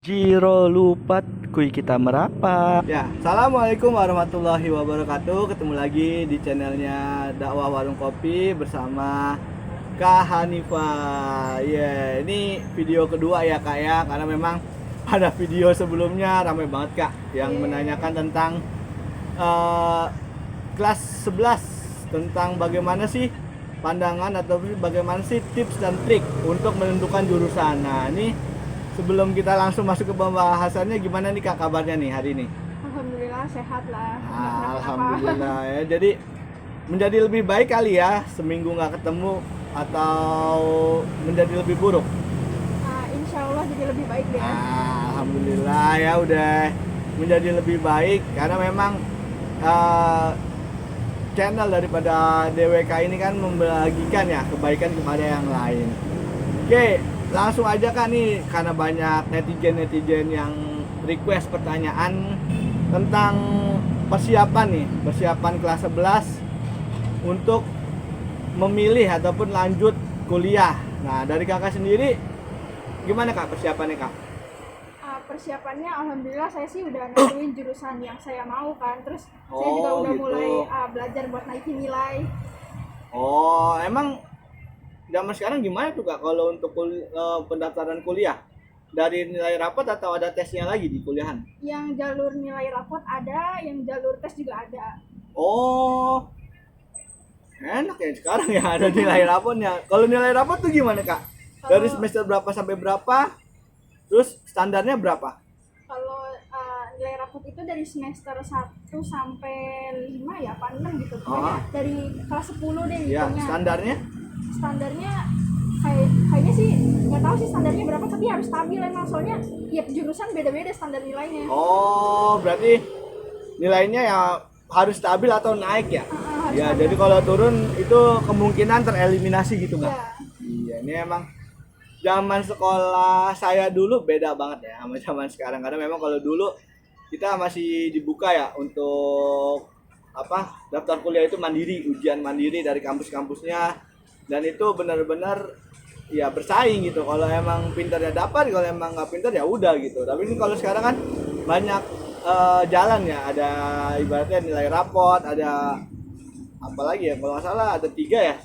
Jiro lupat kui kita merapat. Ya, assalamualaikum warahmatullahi wabarakatuh. Ketemu lagi di channelnya Dakwah Warung Kopi bersama Kak Hanifah. Ya, ini video kedua ya Kak ya, karena memang pada video sebelumnya ramai banget Kak yang menanyakan tentang kelas 11 tentang bagaimana sih pandangan atau bagaimana sih tips dan trik untuk menentukan jurusan. Nah, ini sebelum kita langsung masuk ke pembahasannya, gimana nih Kak kabarnya nih hari ini? Alhamdulillah sehat lah. Alhamdulillah ya. Jadi menjadi lebih baik kali ya seminggu nggak ketemu atau menjadi lebih buruk? Insya Allah jadi lebih baik deh. Alhamdulillah ya udah menjadi lebih baik karena memang channel daripada DWK ini kan membagikan ya kebaikan kepada yang lain. Oke, langsung aja Kak nih, karena banyak netizen yang request pertanyaan tentang persiapan kelas 11 untuk memilih ataupun lanjut kuliah. Nah, dari Kakak sendiri gimana Kak persiapannya Kak? Persiapannya alhamdulillah saya sih udah nentuin jurusan yang saya mau kan. Terus saya juga udah gitu. mulai belajar buat naikin nilai. Oh, emang zaman sekarang gimana tuh Kak kalau untuk pendaftaran kuliah? Dari nilai rapot atau ada tesnya lagi di kuliahan? Yang jalur nilai rapot ada, yang jalur tes juga ada. Oh, enak ya sekarang ya ada nilai rapotnya. Kalau nilai rapot tuh gimana Kak? Dari semester berapa sampai berapa? Terus standarnya berapa? Kalau nilai rapot itu dari semester 1 sampai 5 ya, apa 6 gitu. Pokoknya dari kelas 10 deh Ya, hitungnya. standarnya Kayaknya sih nggak tahu sih standarnya berapa, tapi harus stabil emang, soalnya tiap jurusan beda-beda standar nilainya. Oh, berarti nilainya ya harus stabil atau naik ya? Ya, stabil. jadi kalau turun itu kemungkinan tereliminasi gitu Kak? Iya. Iya, ini emang zaman sekolah saya dulu beda banget ya sama zaman sekarang, karena memang kalau dulu kita masih dibuka ya untuk daftar kuliah itu mandiri, ujian mandiri dari kampus-kampusnya, dan itu benar-benar ya bersaing gitu. Kalau emang pintarnya dapat, kalau emang nggak pintar ya udah gitu. Tapi ini kalau sekarang kan banyak jalan ya, ada ibaratnya nilai rapot, ada apa lagi ya, kalau nggak salah ada 3 ya.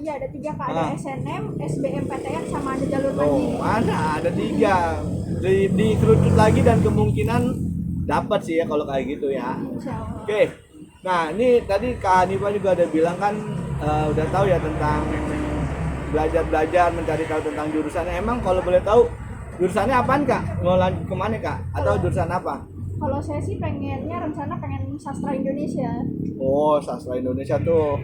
Iya ada 3 Kak, ada SNM, SBMPTN, sama ada jalur mandiri. Mana ada 3 dikerucut lagi dan kemungkinan dapat sih ya kalau kayak gitu ya. Insya Allah. Oke, nah ini tadi Kak Hanifah juga ada bilang kan udah tahu ya tentang belajar mencari tahu tentang jurusannya. Emang kalau boleh tahu jurusannya apaan Kak? Mau lanjut kemana Kak? Atau jurusan apa? Kalau saya sih pengen sastra Indonesia. Oh, sastra Indonesia tuh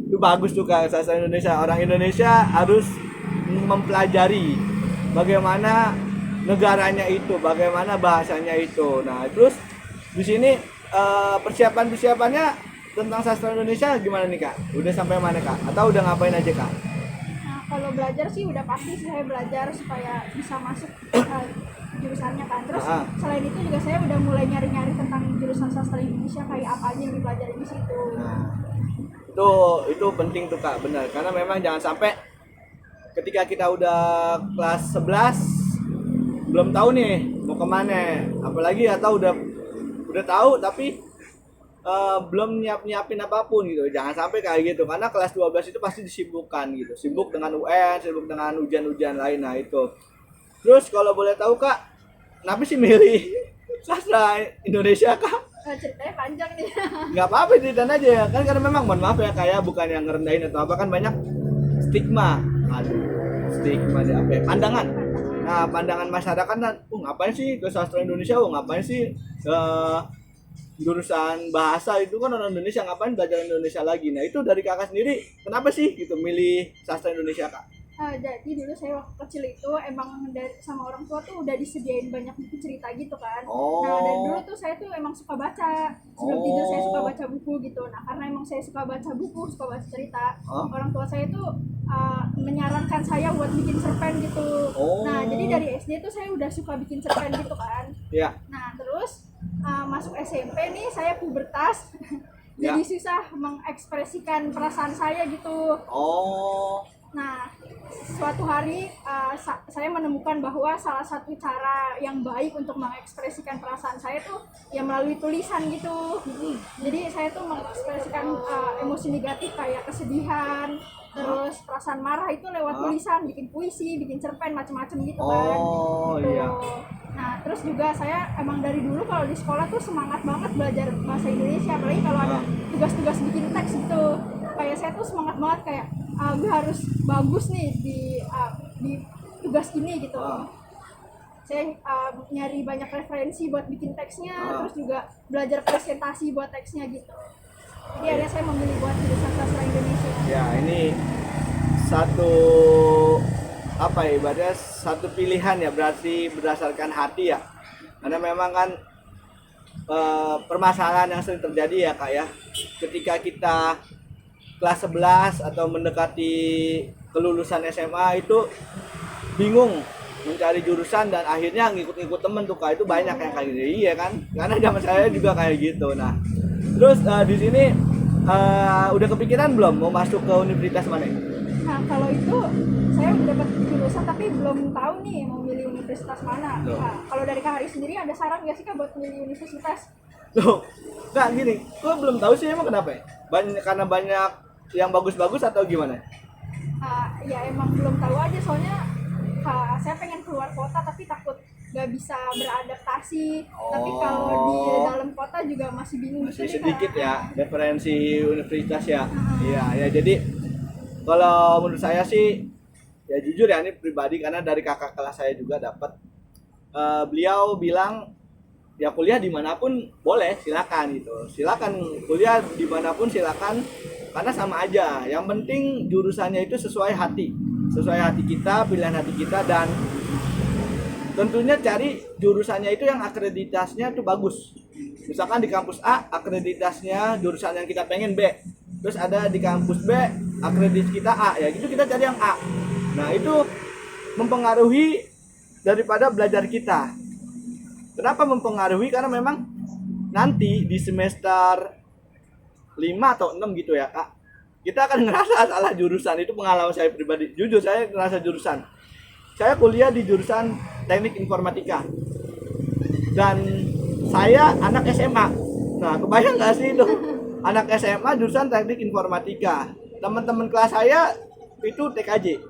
itu bagus tuh Kak, sastra Indonesia. Orang Indonesia harus mempelajari bagaimana negaranya itu, bagaimana bahasanya itu. Nah, terus di sini persiapannya tentang sastra Indonesia gimana nih Kak? Udah sampai mana Kak? Atau udah ngapain aja Kak? Nah, kalau belajar sih udah pasti saya belajar supaya bisa masuk jurusannya kan. Terus selain itu juga saya udah mulai nyari-nyari tentang jurusan sastra Indonesia, kayak apa aja yang dipelajari di situ. Nah, itu penting tuh Kak, benar. Karena memang jangan sampai ketika kita udah kelas 11 belum tahu nih mau kemana, apalagi atau udah tahu tapi belum nyiapin apapun gitu. Jangan sampai kayak gitu, karena kelas 12 itu pasti disibukkan gitu, sibuk dengan UN, sibuk dengan ujian-ujian lain. Nah itu. Terus kalau boleh tahu Kak, kenapa sih milih sastra Indonesia Kak? Ceritanya panjang nih. Nggak apa-apa, ceritain aja ya kan, karena memang mohon maaf ya kayak bukan yang ngerendahin atau apa, kan banyak stigma. Stigma di apa ya? Pandangan. Nah, pandangan masyarakat kan, ngapain sih ke sastra Indonesia? Ngapain sih jurusan bahasa itu, kan orang Indonesia, ngapain belajar Indonesia lagi? Nah, itu dari Kakak sendiri kenapa sih gitu milih sastra Indonesia Kak? Jadi dulu saya waktu kecil itu emang sama orang tua tuh udah disediain banyak buku cerita gitu kan. Nah dari dulu tuh saya tuh emang suka baca. Sebelum tidur saya suka baca buku gitu. Nah karena emang saya suka baca buku, suka baca cerita, orang tua saya tuh menyarankan saya buat bikin cerpen gitu. Nah jadi dari SD tuh saya udah suka bikin cerpen gitu kan. Iya. Nah terus masuk SMP nih saya pubertas. Jadi susah mengekspresikan perasaan saya gitu. Nah suatu hari saya menemukan bahwa salah satu cara yang baik untuk mengekspresikan perasaan saya tuh ya melalui tulisan gitu. Jadi saya tuh mengekspresikan emosi negatif kayak kesedihan, terus perasaan marah itu lewat tulisan, bikin puisi, bikin cerpen, macam-macam gitu kan. Oh Gitu. iya. Nah, terus juga saya emang dari dulu kalau di sekolah tuh semangat banget belajar bahasa Indonesia, apalagi kalau ada tugas-tugas bikin teks gitu. Kayak saya tuh semangat banget kayak gue harus bagus nih di tugas ini gitu. Saya nyari banyak referensi buat bikin teksnya, terus juga belajar presentasi buat teksnya gitu. Jadi akhirnya saya memilih buat jurusan sastra Indonesia. Ya, ini satu apa ya, ibaratnya satu pilihan ya, berarti berdasarkan hati ya. Karena memang kan permasalahan yang sering terjadi ya Kak ya. Ketika kita kelas 11 atau mendekati kelulusan SMA itu bingung mencari jurusan dan akhirnya ngikut-ngikut temen tuh Kak, itu banyak yang kayak gitu. Iya kan? Karena zaman saya juga kayak gitu. Nah, terus di sini udah kepikiran belum mau masuk ke universitas mana? Nah, kalau itu saya udah dapat jurusan tapi belum tahu nih mau milih universitas mana. Nah, kalau dari Kak Hari sendiri ada saran nggak sih Kak buat milih universitas? Loh, nggak gini, gue belum tahu sih emang kenapa ya? Karena banyak yang bagus-bagus atau gimana? Ya emang belum tahu aja, soalnya saya pengen keluar kota tapi takut nggak bisa beradaptasi. Tapi kalau di dalam kota juga masih bingung. Masih sedikit ya referensi universitas ya. Iya, ya jadi kalau menurut saya sih ya jujur ya, ini pribadi karena dari kakak kelas saya juga dapat beliau bilang ya kuliah dimanapun boleh, silakan gitu, silakan kuliah dimanapun silakan, karena sama aja, yang penting jurusannya itu sesuai hati kita, pilihan hati kita, dan tentunya cari jurusannya itu yang akreditasnya itu bagus. Misalkan di kampus A akreditasnya jurusan yang kita pengen B, terus ada di kampus B akreditas kita A, ya gitu kita cari yang A. Nah itu mempengaruhi daripada belajar kita. Kenapa mempengaruhi? Karena memang nanti di semester 5 atau 6 gitu ya Kak, kita akan ngerasa salah jurusan. Itu pengalaman saya pribadi, jujur saya ngerasa jurusan. Saya kuliah di jurusan teknik informatika dan saya anak SMA. Nah kebayang gak sih itu anak SMA jurusan teknik informatika, teman-teman kelas saya itu TKJ,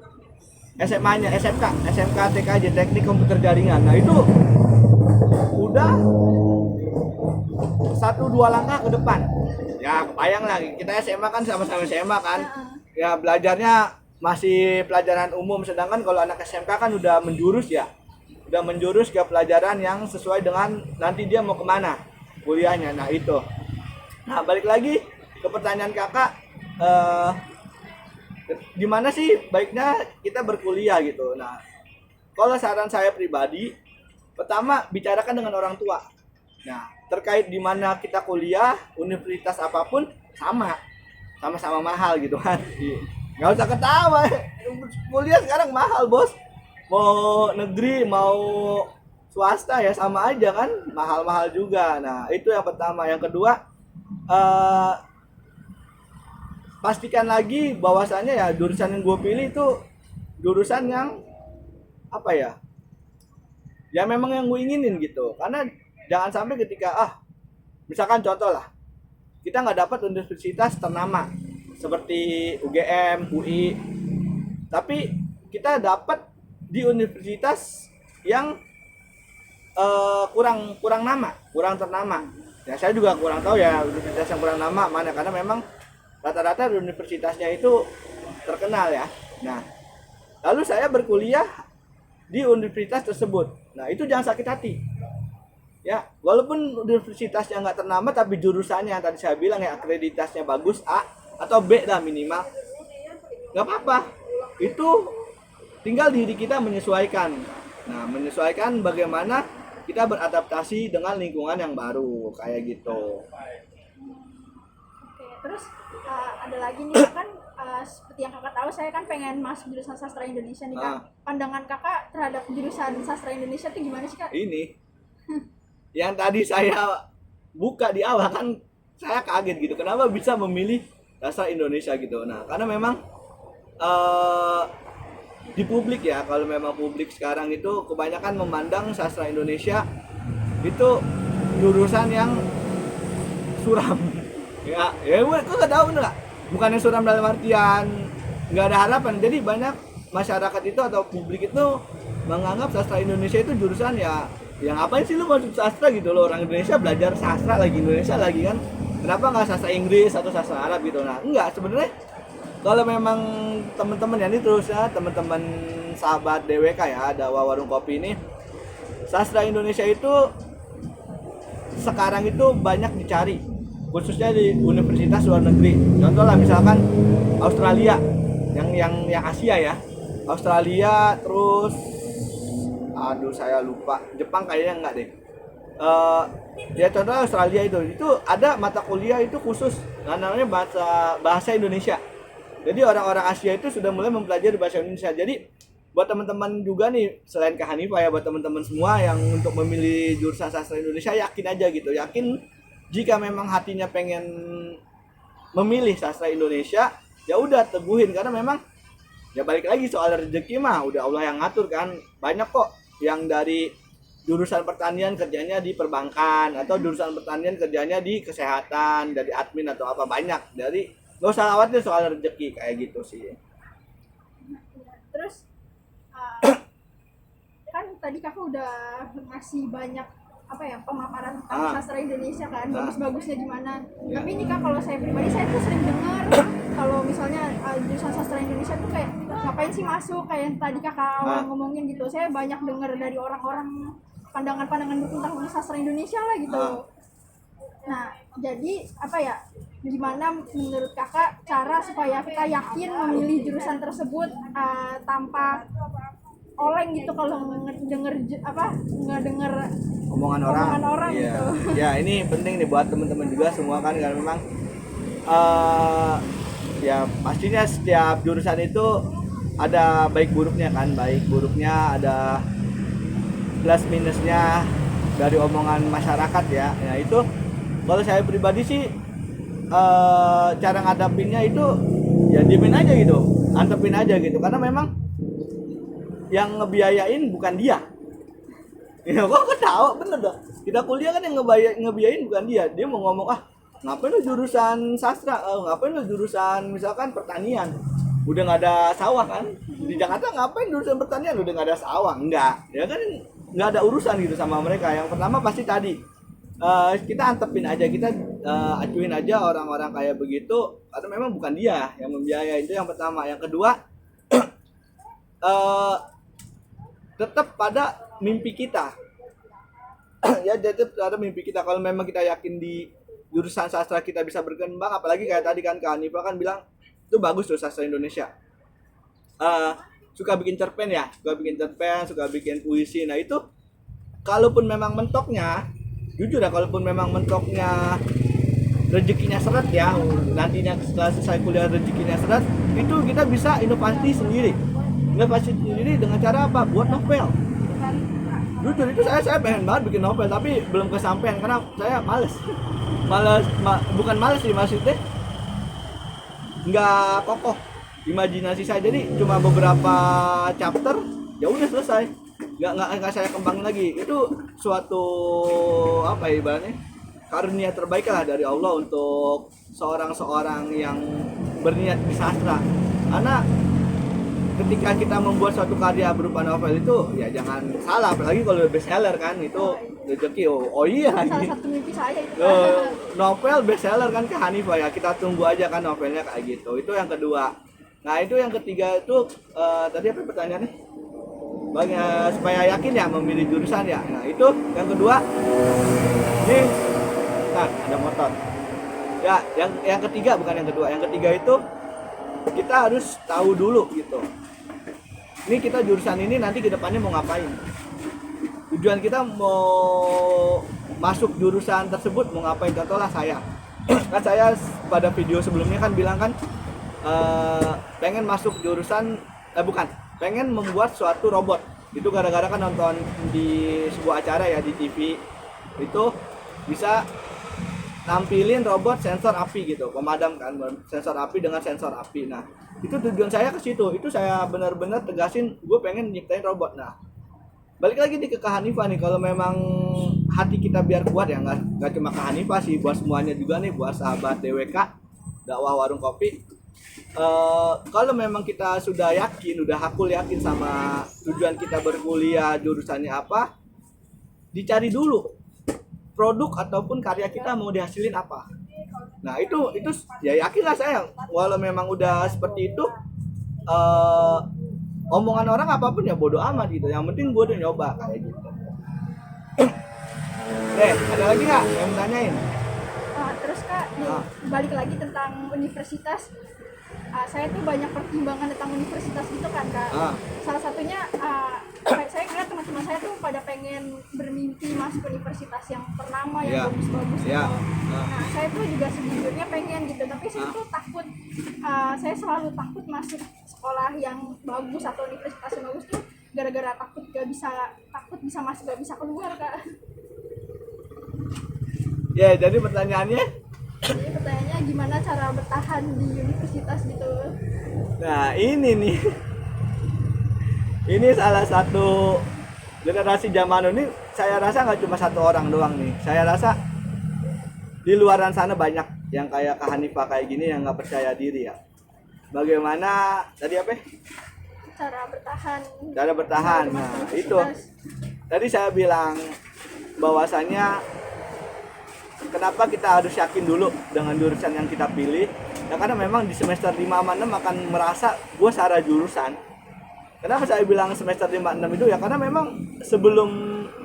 SMA-nya SMK TKJ, teknik komputer jaringan. Nah itu udah 1-2 langkah ke depan. Ya kebayang lah, kita SMA kan sama-sama SMA kan, ya belajarnya masih pelajaran umum, sedangkan kalau anak SMK kan udah menjurus ya, udah menjurus ke pelajaran yang sesuai dengan nanti dia mau kemana kuliahnya. Nah itu, nah balik lagi ke pertanyaan kakak, gimana sih baiknya kita berkuliah gitu. Nah kalau saran saya pribadi, pertama bicarakan dengan orang tua. Nah terkait di mana kita kuliah, universitas apapun sama-sama mahal gitu kan. Nggak usah ketawa, kuliah sekarang mahal bos, mau negeri mau swasta ya sama aja kan, mahal-mahal juga. Nah itu yang pertama. Yang kedua, pastikan lagi bahwasannya ya jurusan yang gue pilih itu jurusan yang apa ya, ya memang yang gue inginin gitu. Karena jangan sampai ketika misalkan contoh lah, kita nggak dapat universitas ternama seperti UGM, UI, tapi kita dapat di universitas yang kurang nama, kurang ternama. Ya saya juga kurang tahu ya universitas yang kurang nama mana, karena memang rata-rata universitasnya itu terkenal ya. Nah, lalu saya berkuliah di universitas tersebut. Nah, itu jangan sakit hati. Ya, walaupun universitasnya nggak ternama, tapi jurusannya yang tadi saya bilang ya akreditasnya bagus, A atau B lah minimal, nggak apa-apa. Itu tinggal diri kita menyesuaikan. Nah, menyesuaikan bagaimana kita beradaptasi dengan lingkungan yang baru kayak gitu. Oke, terus ada lagi nih kan, seperti yang kakak tahu saya kan pengen masuk jurusan sastra Indonesia nih Kak. Pandangan kakak terhadap jurusan sastra Indonesia itu gimana sih Kak? Ini yang tadi saya buka di awal kan, saya kaget gitu, kenapa bisa memilih sastra Indonesia gitu. Nah karena memang di publik ya, kalau memang publik sekarang itu kebanyakan memandang sastra Indonesia itu jurusan yang suram. Ya gue gak tahu bener gak? Bukan yang suram dalam artian nggak ada harapan. Jadi banyak masyarakat itu atau publik itu menganggap sastra Indonesia itu jurusan ya yang ngapain sih lu masuk sastra gitu loh, orang Indonesia belajar sastra lagi, Indonesia lagi kan, kenapa nggak sastra Inggris atau sastra Arab gitu. Nah enggak, sebenarnya kalau memang teman-teman ya, ini terusnya teman-teman sahabat DWK ya, ada warung kopi ini, sastra Indonesia itu sekarang itu banyak dicari, khususnya di universitas luar negeri. Contoh lah misalkan Australia, yang Asia ya, Australia, terus aduh saya lupa, Jepang kayaknya enggak deh. Ya contoh Australia itu ada mata kuliah itu khusus namanya bahasa Indonesia. Jadi orang-orang Asia itu sudah mulai mempelajari bahasa Indonesia. Jadi buat teman-teman juga nih, selain ke Hanifah ya, buat teman-teman semua yang untuk memilih jurusan sastra Indonesia, yakin aja gitu, yakin jika memang hatinya pengen memilih sastra Indonesia, ya udah teguhin, karena memang ya balik lagi soal rezeki mah udah Allah yang ngatur kan. Banyak kok yang dari jurusan pertanian kerjanya di perbankan, atau jurusan pertanian kerjanya di kesehatan, dari admin atau apa, banyak. Dari nggak usah khawatir soal rezeki kayak gitu sih. Terus kan tadi kakak udah ngasih banyak apa ya, pemaparan tentang sastra Indonesia kan, bagus-bagusnya gimana. Tapi ini kak, kalau saya pribadi, saya tuh sering dengar kalau misalnya jurusan sastra Indonesia tuh kayak ngapain sih masuk, kayak yang tadi kakak awal ngomongin gitu. Saya banyak dengar dari orang-orang pandangan-pandangan tentang sastra Indonesia lah gitu. Nah jadi apa ya, gimana menurut kakak cara supaya kita yakin memilih jurusan tersebut tanpa oleng gitu kalau ngedenger omongan orang gitu. Ya ini penting nih buat teman-teman juga semua kan, karena memang ya pastinya setiap jurusan itu ada baik buruknya kan, baik buruknya ada plus minusnya dari omongan masyarakat ya. Nah itu kalau saya pribadi sih cara ngadapinnya itu ya diemin aja gitu, antepin aja gitu, karena memang yang ngebiayain bukan dia. Ya kok ketawa, bener dah. Kita kuliah kan yang ngebiayain bukan dia. Dia mau ngomong, ngapain lu jurusan sastra, ngapain lu jurusan misalkan pertanian, udah nggak ada sawah kan di Jakarta, ngapain jurusan pertanian udah nggak ada sawah. Enggak, ya kan nggak ada urusan gitu sama mereka. Yang pertama pasti tadi kita antepin aja, kita acuin aja orang-orang kayak begitu, karena memang bukan dia yang membiayai. Itu yang pertama. Yang kedua, tetap pada mimpi kita. Ya tetap pada mimpi kita. Kalau memang kita yakin di jurusan sastra kita bisa berkembang, apalagi kayak tadi kan Kak Hanifah kan bilang itu bagus tuh sastra Indonesia. Suka bikin cerpen ya, suka bikin puisi. Nah itu kalaupun memang mentoknya, jujur ya, kalaupun memang mentoknya rezekinya seret ya, nantinya setelah selesai kuliah rezekinya seret, itu kita bisa inovasi sendiri dengan cara apa? Buat novel. Jujur itu saya pengen banget bikin novel, tapi belum kesampaian karena saya males, bukan males sih, maksudnya nggak kokoh imajinasi saya, jadi cuma beberapa chapter ya udah selesai, nggak saya kembangin lagi. Itu suatu apa ya, ibaratnya karunia terbaik lah dari Allah untuk seorang yang berniat di sastra. Karena ketika kita membuat suatu karya berupa novel itu ya jangan salah, apalagi kalau best seller kan, itu rezeki. Oh iya, salah satu mimpi saya itu. Novel best seller kan ke Hanifah ya, kita tunggu aja kan novelnya kayak gitu. Itu yang kedua. Nah itu yang ketiga itu tadi apa pertanyaannya? Supaya yakin ya memilih jurusan ya. Nah itu yang kedua. Ini ada motor. Ya, yang ketiga, bukan yang kedua. Yang ketiga itu kita harus tahu dulu gitu. Ini kita jurusan ini nanti ke depannya mau ngapain? Tujuan kita mau masuk jurusan tersebut mau ngapain? Contohlah saya. Kan saya pada video sebelumnya kan bilang kan pengen masuk jurusan pengen membuat suatu robot. Itu gara-gara kan nonton di sebuah acara ya di TV. Itu bisa nampilin robot sensor api gitu, pemadam kan, sensor api dengan sensor api. Nah, itu tujuan saya ke situ. Itu saya benar-benar tegasin, gue pengen nyiptain robot. Nah, balik lagi nih ke Kak Hanifah nih, kalau memang hati kita biar kuat ya, nggak cuma Kak Hanifah sih, buat semuanya juga nih, buat sahabat DWK dakwah warung kopi. Kalau memang kita sudah yakin, udah hakul yakin sama tujuan kita berkuliah, jurusannya apa, dicari dulu produk ataupun karya kita mau dihasilin apa. Nah itu ya yakinlah saya, walau memang udah seperti itu, omongan orang apapun ya bodo amat gitu, yang penting gue udah nyoba kayak gitu. Ada lagi nggak yang tanyain? Terus Kak, balik lagi tentang universitas. Saya tuh banyak pertimbangan tentang universitas gitu kan Kak. Salah satunya saya ngeliat teman-teman saya tuh pada pengen bermimpi masuk universitas yang ternama, yang bagus-bagus gitu. Nah saya tuh juga sejujurnya pengen gitu, tapi saya tuh takut, saya selalu takut masuk sekolah yang bagus atau universitas yang bagus tuh gara-gara takut bisa masuk, gak bisa keluar Kak. Ya, jadi pertanyaannya? Jadi pertanyaannya gimana cara bertahan di universitas gitu. Nah ini nih, ini salah satu generasi zaman ini, saya rasa nggak cuma satu orang doang nih. Saya rasa di luaran sana banyak yang kayak Kak Hanifah kayak gini yang nggak percaya diri ya. Bagaimana tadi apa? Cara bertahan. Cara bertahan. Nah itu tadi saya bilang bahwasanya kenapa kita harus yakin dulu dengan jurusan yang kita pilih ya, karena memang di semester 5 sama 6 akan merasa gue salah jurusan. Kenapa saya bilang semester 5 6 itu ya, karena memang sebelum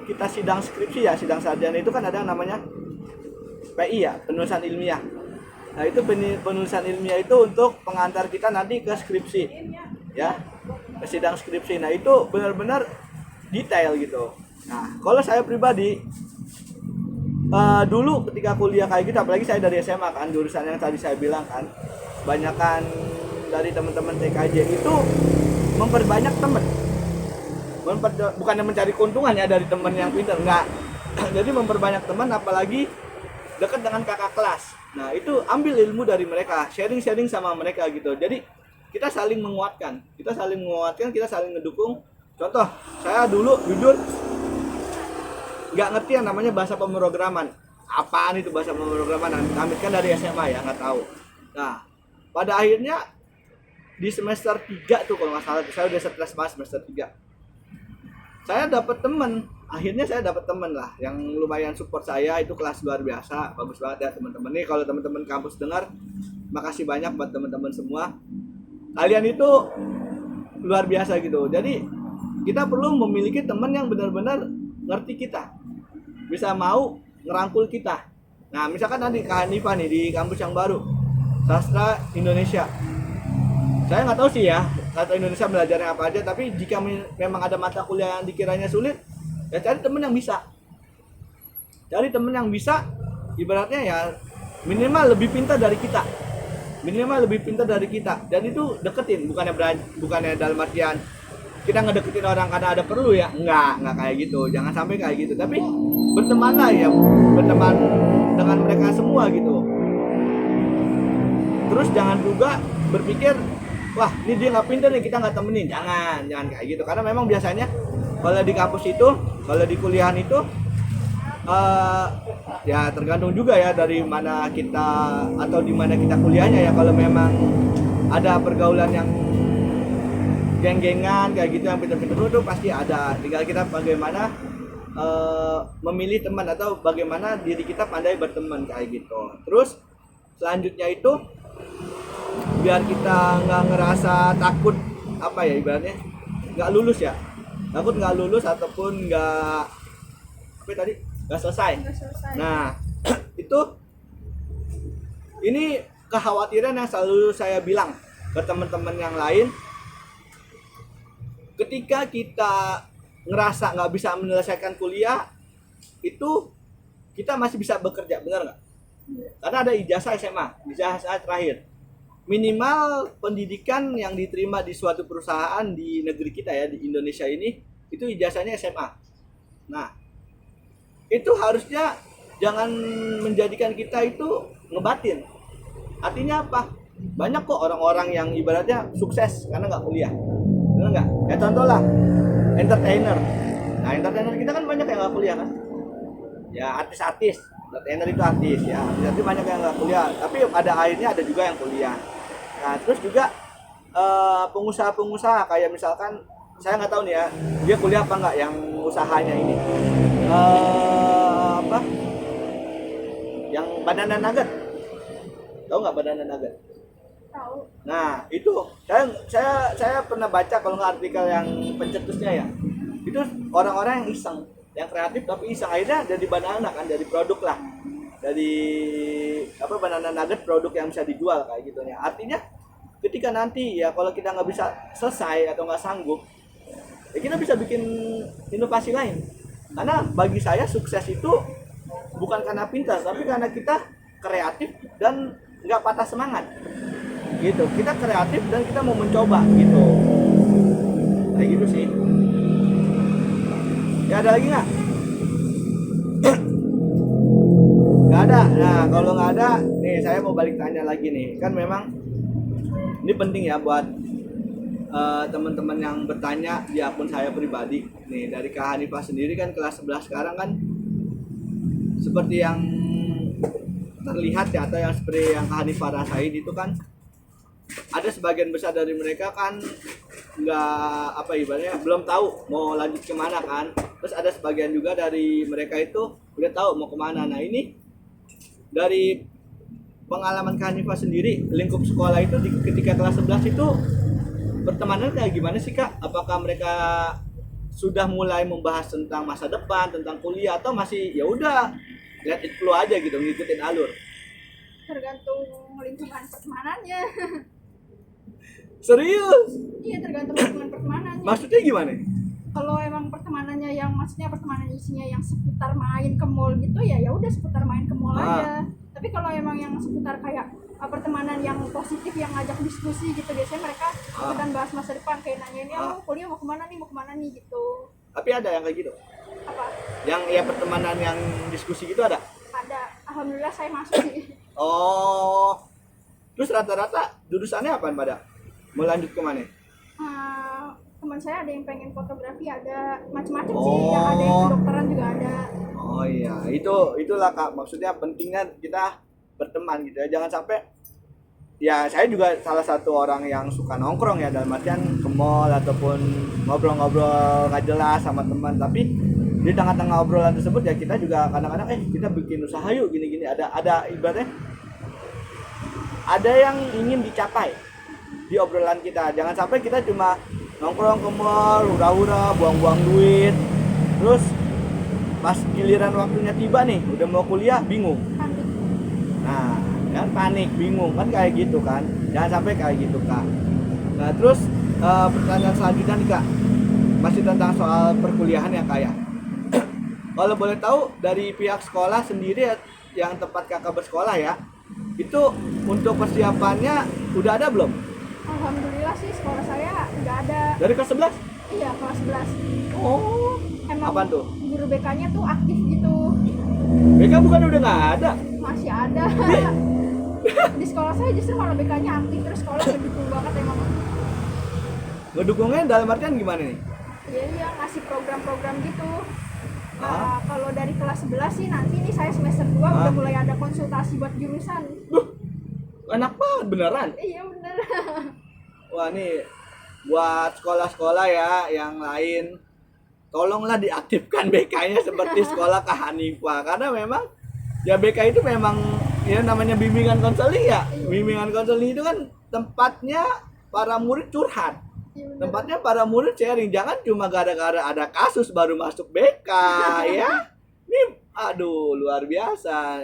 kita sidang skripsi ya, sidang sarjana itu kan ada yang namanya PI ya, penulisan ilmiah. Nah itu penulisan ilmiah itu untuk pengantar kita nanti ke skripsi ya, ke sidang skripsi. Nah itu benar-benar detail gitu. Nah kalau saya pribadi dulu ketika kuliah kayak gitu, apalagi saya dari SMA kan, jurusan yang tadi saya bilang kan, kebanyakan dari teman-teman TKJ itu memperbanyak teman, bukannya mencari keuntungan ya dari teman yang pintar, enggak. Jadi memperbanyak teman, apalagi dekat dengan kakak kelas. Nah itu ambil ilmu dari mereka, sharing sama mereka gitu. Jadi kita saling menguatkan, kita saling ngedukung. Contoh, saya dulu jujur nggak ngerti yang namanya bahasa pemrograman. Apaan itu bahasa pemrograman? Kami kan dari SMA ya, nggak tahu. Nah, pada akhirnya di semester 3 tuh kalau nggak salah, saya udah stres banget semester 3. Saya dapat temen, akhirnya saya dapat temen lah yang lumayan support saya, itu kelas luar biasa, bagus banget ya teman-teman. Nih kalau teman-teman kampus dengar, makasih banyak buat teman-teman semua. Kalian itu luar biasa gitu. Jadi kita perlu memiliki teman yang benar-benar ngerti kita, bisa mau ngerangkul kita. Nah misalkan nanti Kak Hanifah nih di kampus yang baru, sastra Indonesia, saya nggak tahu sih ya sastra Indonesia belajarnya apa aja, tapi jika memang ada mata kuliah yang dikiranya sulit, ya cari temen yang bisa, ibaratnya ya minimal lebih pintar dari kita, dan itu deketin, bukannya dalam artian kita ngedeketin orang karena ada perlu ya, enggak kayak gitu, jangan sampai kayak gitu, tapi bertemanlah ya, berteman dengan mereka semua gitu. Terus jangan juga berpikir wah ini dia nggak pintar nih kita nggak temenin, jangan kayak gitu, karena memang biasanya kalau di kampus itu, kalau di kuliahan itu ya tergantung juga ya dari mana kita atau di mana kita kuliahnya ya. Kalau memang ada pergaulan yang geng-gengan kayak gitu yang pintar-pintar itu pasti ada, tinggal kita bagaimana memilih teman atau bagaimana diri kita pandai berteman kayak gitu. Terus selanjutnya itu biar kita nggak ngerasa takut apa ya, ibaratnya nggak lulus ataupun nggak nggak selesai. Nah itu ini kekhawatiran yang selalu saya bilang ke teman-teman yang lain. Ketika kita ngerasa nggak bisa menyelesaikan kuliah, itu kita masih bisa bekerja, benar nggak? Karena ada ijazah SMA, ijazah terakhir. Minimal pendidikan yang diterima di suatu perusahaan di negeri kita ya, di Indonesia ini, itu ijazahnya SMA. Nah, itu harusnya jangan menjadikan kita itu ngebatin. Artinya apa? Banyak kok orang-orang yang ibaratnya sukses karena nggak kuliah. Benar nggak? Ya contoh lah, entertainer. Nah, entertainer kita kan banyak yang nggak kuliah kan? Ya artis-artis, entertainer itu artis ya. Jadi banyak yang nggak kuliah. Tapi pada akhirnya ada juga yang kuliah. Nah, terus juga pengusaha-pengusaha kayak misalkan saya nggak tahu nih ya, dia kuliah apa nggak yang usahanya ini. Apa? Yang banana nugget. Tahu nggak banana nugget? Tahu. Nah, itu saya pernah baca kalau nggak artikel yang pencetusnya ya. Itu orang-orang yang iseng, yang kreatif tapi iseng, akhirnya jadi banana kan, jadi produk lah. Dari apa banana nugget produk yang bisa dijual kayak gitu ya. Artinya ketika nanti ya kalau kita nggak bisa selesai atau nggak sanggup, ya kita bisa bikin inovasi lain. Karena bagi saya sukses itu bukan karena pintar, tapi karena kita kreatif dan nggak patah semangat. Gitu, kita kreatif dan kita mau mencoba gitu. Kayak gitu sih. Ya ada lagi nggak? Nggak ada. Nah kalau nggak ada, nih saya mau balik tanya lagi nih. Kan memang ini penting ya buat teman-teman yang bertanya di akun saya pribadi. Nih dari Kak Hanifah sendiri kan kelas 11 sekarang kan seperti yang terlihat ya, atau yang seperti yang Kak Hanifah rasain itu kan ada sebagian besar dari mereka kan nggak apa ibaratnya belum tahu mau lanjut kemana kan. Terus ada sebagian juga dari mereka itu udah tahu mau kemana. Nah ini dari pengalaman Kak Hanifah sendiri, lingkup sekolah itu ketika kelas 11 itu pertemanan kayak gimana sih Kak? Apakah mereka sudah mulai membahas tentang masa depan, tentang kuliah, atau masih ya udah let it flow aja gitu, ngikutin alur? Tergantung lingkungan pertemanannya. Serius? Iya, tergantung lingkungan pertemanannya. Maksudnya gimana? Kalau emang pertemanannya yang maksudnya pertemanan isinya yang seputar main ke mall gitu ya udah seputar main ke mall aja. Tapi kalau emang yang seputar kayak pertemanan yang positif yang ngajak diskusi gitu, biasanya mereka ikutan bahas masa depan, kayak nanyain ya lu kuliah mau kemana nih gitu. Tapi ada yang kayak gitu? Apa? Yang ya pertemanan yang diskusi gitu ada? Ada. Alhamdulillah saya masuk sih. Oh. Terus rata-rata jurusannya apaan pada? Mau lanjut kemana? Teman saya ada yang pengen fotografi, ada macam-macam sih, yang ada yang kedokteran juga ada. Oh iya, itulah Kak, maksudnya pentingnya kita berteman gitu ya. Jangan sampai ya saya juga salah satu orang yang suka nongkrong ya, dalam artian ke mall ataupun ngobrol-ngobrol nggak jelas sama teman, tapi di tengah-tengah obrolan tersebut ya kita juga kadang-kadang kita bikin usaha yuk gini-gini, ada ibaratnya ada yang ingin dicapai di obrolan kita. Jangan sampai kita cuma nongkrong ke mall, hura-hura, buang-buang duit, terus pas giliran waktunya tiba nih, udah mau kuliah bingung. Nah, kan panik, bingung kan kayak gitu kan. Jangan sampai kayak gitu Kak. Nah, terus pertanyaan selanjutnya nih Kak, masih tentang soal perkuliahan ya Kak ya. Kalau boleh tahu dari pihak sekolah sendiri yang tempat Kakak bersekolah ya, itu untuk persiapannya udah ada belum? Alhamdulillah sih sekolah saya nggak ada. Dari kelas 11? Iya, kelas 11. Oh, emang apaan tuh? Guru BK-nya tuh aktif gitu. BK bukan udah nggak ada? Masih ada. Di sekolah saya justru malah BK-nya aktif, terus sekolah ngedukung banget emang. Ngedukungnya dalam artian gimana nih? Iya, ngasih program-program gitu. Nah, kalau dari kelas 11 sih nanti nih saya semester 2 udah mulai ada konsultasi buat jurusan. Enak banget beneran. Iya bener. Wah nih buat sekolah-sekolah ya yang lain, tolonglah diaktifkan BK-nya seperti sekolah Kak Hanifah, karena memang ya BK itu memang ya namanya bimbingan konseling ya. Bimbingan konseling itu kan tempatnya para murid curhat. Tempatnya para murid sharing, jangan cuma gara-gara ada kasus baru masuk BK ya. Ini aduh luar biasa.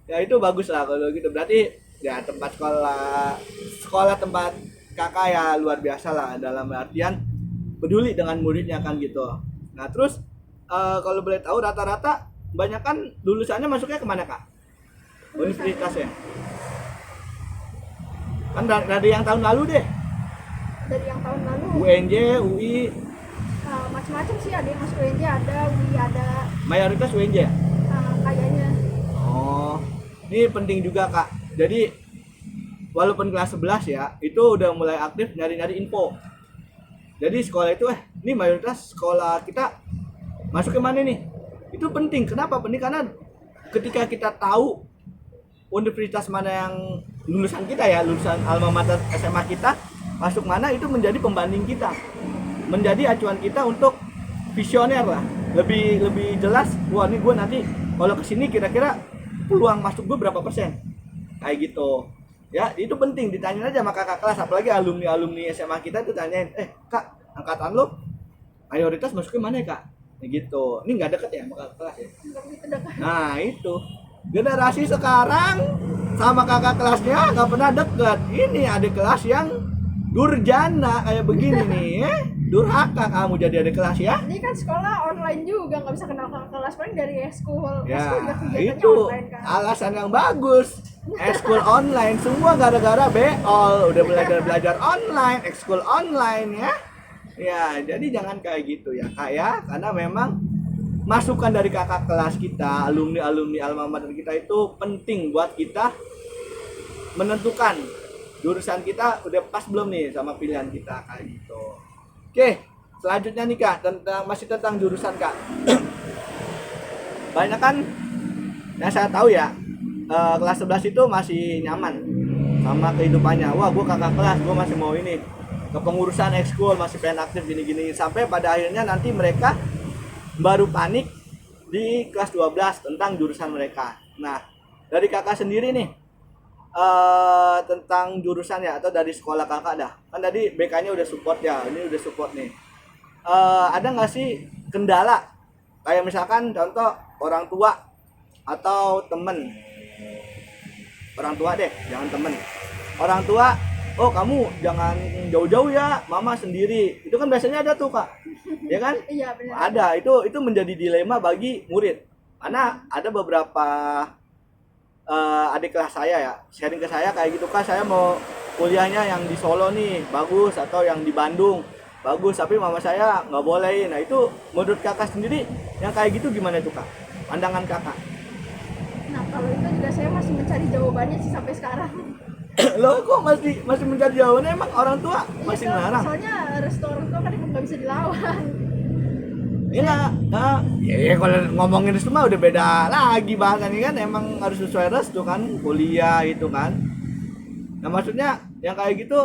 Ya itu bagus lah kalau gitu. Berarti ya tempat sekolah tempat Kakak ya luar biasa lah, dalam artian peduli dengan muridnya kan gitu. Nah terus kalau boleh tahu rata-rata banyak kan lulusannya masuknya kemana Kak? Universitasnya? Kan dari yang tahun lalu deh. Dari yang tahun lalu. UNJ, UI. Macam-macam sih, ada yang masuk UNJ, ada UI, ada. Mayoritas UNJ ya? Kayaknya. Ini penting juga Kak. Jadi walaupun kelas 11 ya, itu udah mulai aktif nyari-nyari info. Jadi sekolah itu ini mayoritas sekolah kita masuk ke mana nih? Itu penting. Kenapa? Penting karena ketika kita tahu universitas mana yang lulusan kita ya, lulusan alma mater SMA kita masuk mana, itu menjadi pembanding kita. Menjadi acuan kita untuk visioner lah. Lebih jelas, wah ini gue nanti kalau kesini kira-kira peluang masuk gue berapa persen, kayak gitu ya. Itu penting ditanyain aja sama kakak kelas, apalagi alumni SMA kita tuh tanyain, Kak, angkatan lo mayoritas masuknya mana ya Kak, kayak gitu. Ini nggak deket ya sama kakak kelas ya. Nah itu generasi sekarang sama kakak kelasnya nggak pernah deket. Ini ada kelas yang durjana kayak begini nih ya. Durhaka kamu jadi adik kelas ya. Ini kan sekolah online juga, nggak bisa kenal kakak kelas, paling dari eskul. Ya, Kegiatannya itu online, kan? alasan yang bagus. Ekskul online semua gara-gara beol, udah belajar online, ekskul online ya. Ya, jadi jangan kayak gitu ya Kak ya, karena memang masukan dari kakak kelas kita, alumni alma mater kita itu penting buat kita menentukan jurusan kita udah pas belum nih sama pilihan kita kayak gitu. Oke, selanjutnya nih Kak, masih tentang jurusan Kak. Banyak kan yang saya tahu ya, kelas 11 itu masih nyaman sama kehidupannya. Wah, gue kakak kelas, gue masih mau ini kepengurusan ekskul, masih pengen aktif gini-gini. Sampai pada akhirnya nanti mereka baru panik di kelas 12 tentang jurusan mereka. Nah, dari kakak sendiri nih, tentang jurusan ya, atau dari sekolah kakak dah, kan tadi BK-nya udah support ya, ini udah support nih. Ada nggak sih kendala kayak misalkan contoh orang tua atau temen, orang tua deh, jangan temen, orang tua, oh kamu jangan jauh-jauh ya, mama sendiri, itu kan biasanya ada tuh Kak, ya kan? Iya benar. Ada, itu menjadi dilema bagi murid, karena ada beberapa adik kelas saya ya sharing ke saya kayak gitu, Kak, saya mau kuliahnya yang di Solo nih bagus, atau yang di Bandung bagus, tapi mama saya nggak bolehin. Nah itu menurut kakak sendiri yang kayak gitu gimana tuh Kak, pandangan kakak? Nah kalau itu juga saya masih mencari jawabannya sih sampai sekarang. Loh kok masih mencari jawabannya, emang orang tua masih Iya, ngelarang? soalnya restu orang tua kan emang nggak bisa dilawan. Iya, ya kalau ngomongin restu mah udah beda lagi bahasannya kan, emang harus sesuai restu kan, kuliah itu kan. Nah maksudnya yang kayak gitu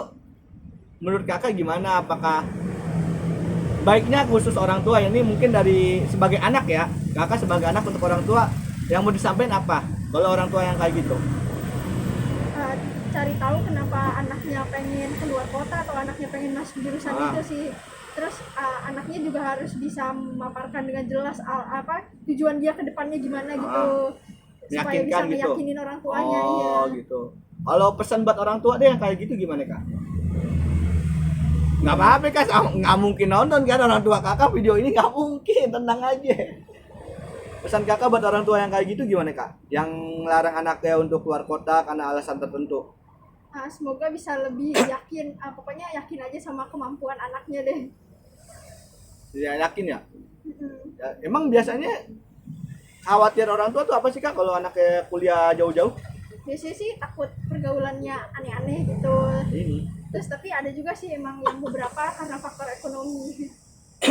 menurut kakak gimana? Apakah baiknya khusus orang tua ini, mungkin dari sebagai anak ya, kakak sebagai anak untuk orang tua yang mau disampaikan apa kalau orang tua yang kayak gitu? Cari tahu kenapa anaknya pengen keluar kota atau anaknya pengen masuk jurusan itu sih. Terus anaknya juga harus bisa memaparkan dengan jelas tujuan dia ke depannya gimana gitu, supaya bisa meyakinin orang tuanya. Oh ya. Gitu. Kalau pesan buat orang tua deh yang kayak gitu gimana Kak? Nggak apa-apa Kak, nggak mungkin nonton kan orang tua kakak video ini, nggak mungkin, tenang aja. Pesan kakak buat orang tua yang kayak gitu gimana Kak? Yang larang anaknya untuk keluar kota karena alasan tertentu. Semoga bisa lebih yakin, pokoknya yakin aja sama kemampuan anaknya deh. Ya, yakin ya? Ya? Emang biasanya khawatir orang tua tuh apa sih Kak kalau anaknya kuliah jauh-jauh? Biasanya sih takut pergaulannya aneh-aneh gitu. Ini. Terus tapi ada juga sih emang yang beberapa karena faktor ekonomi.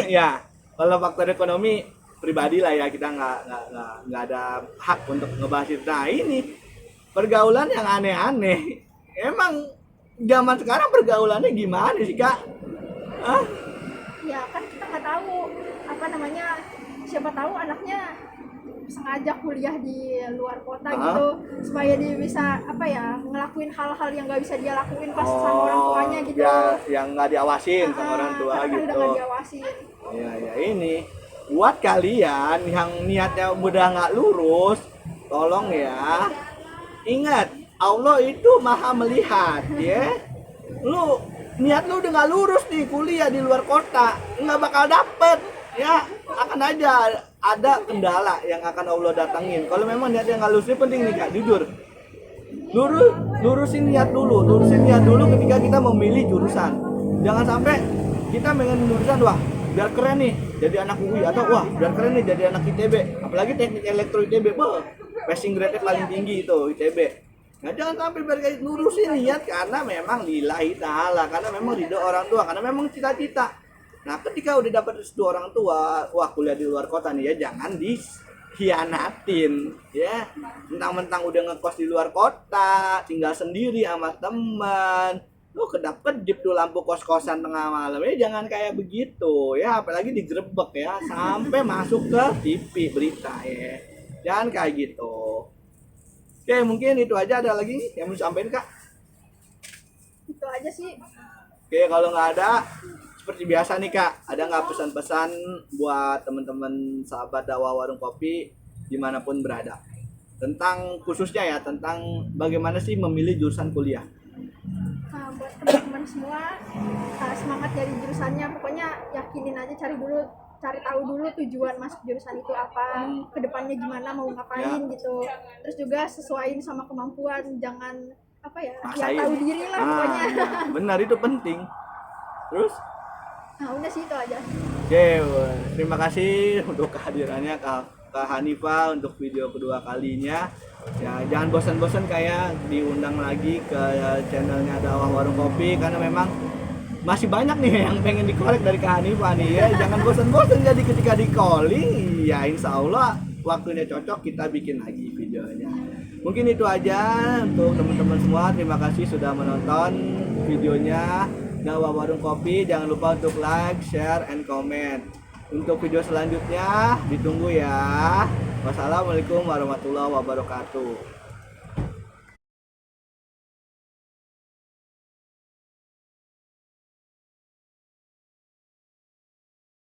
Ya, kalau faktor ekonomi pribadi lah ya, kita nggak ada hak untuk ngebahas itu. Nah ini pergaulan yang aneh-aneh. Emang zaman sekarang pergaulannya gimana sih Kak? Hah? Ya kan kita nggak tahu siapa tahu anaknya sengaja kuliah di luar kota gitu supaya dia bisa ngelakuin hal-hal yang nggak bisa dia lakuin pas sama orang tuanya gitu. Ya, yang nggak diawasin sama orang tua gitu. Udah nggak diawasin. Ya ini buat kalian yang niatnya udah nggak lurus, tolong ya ingat, Allah itu maha melihat ya. Niat lu udah nggak lurus nih, kuliah di luar kota nggak bakal dapet ya, akan ada kendala yang akan Allah datangin. Kalau memang niatnya nggak lurus, ini penting nih Kak, jujur, lurusin niat dulu ketika kita memilih jurusan. Jangan sampai kita pengen jurusan, wah biar keren nih jadi anak UI, atau wah biar keren nih jadi anak ITB, apalagi teknik elektro ITB, passing grade-nya paling tinggi itu ITB. Nah jangan sampai berkait nurusin niat karena memang lillahi ta'ala, karena memang ridho orang tua, karena memang cita-cita. Nah ketika udah dapat restu orang tua, wah kuliah di luar kota nih ya, jangan dikhianatin ya. Mentang-mentang udah ngekos di luar kota, tinggal sendiri sama teman, lu kedap-kedip tuh lampu kos-kosan tengah malam ya, jangan kayak begitu ya, apalagi digerebek ya sampai masuk ke TV berita ya, jangan kayak gitu. Oke mungkin itu aja, ada lagi yang mau disampaikan Kak? Itu aja sih. Oke kalau nggak ada, seperti biasa nih Kak, ada nggak pesan-pesan buat teman-teman sahabat dakwah warung kopi dimanapun berada, tentang khususnya ya tentang bagaimana sih memilih jurusan kuliah? Nah, buat teman-teman semua, semangat dari jurusannya, pokoknya yakinin aja, cari tahu dulu tujuan masuk jurusan itu apa, kedepannya gimana, mau ngapain gitu. Terus juga sesuaiin sama kemampuan, jangan apa ya, ya tahu diri lah pokoknya. Benar, itu penting. Terus? Nah udah sih itu aja. Oke, terima kasih untuk kehadirannya Kak Hanifah untuk video kedua kalinya. Ya jangan bosan-bosan kayak diundang lagi ke channelnya Dakwah Warung Kopi, karena memang masih banyak nih yang pengen dikorek dari Kak Hanifah nih ya. Jangan bosan-bosan, jadi ketika di calling ya insya Allah waktunya cocok kita bikin lagi videonya. Mungkin itu aja untuk teman-teman semua, terima kasih sudah menonton videonya Dakwah Warung Kopi. Jangan lupa untuk like, share, and comment. Untuk video selanjutnya ditunggu ya. Wassalamualaikum warahmatullahi wabarakatuh.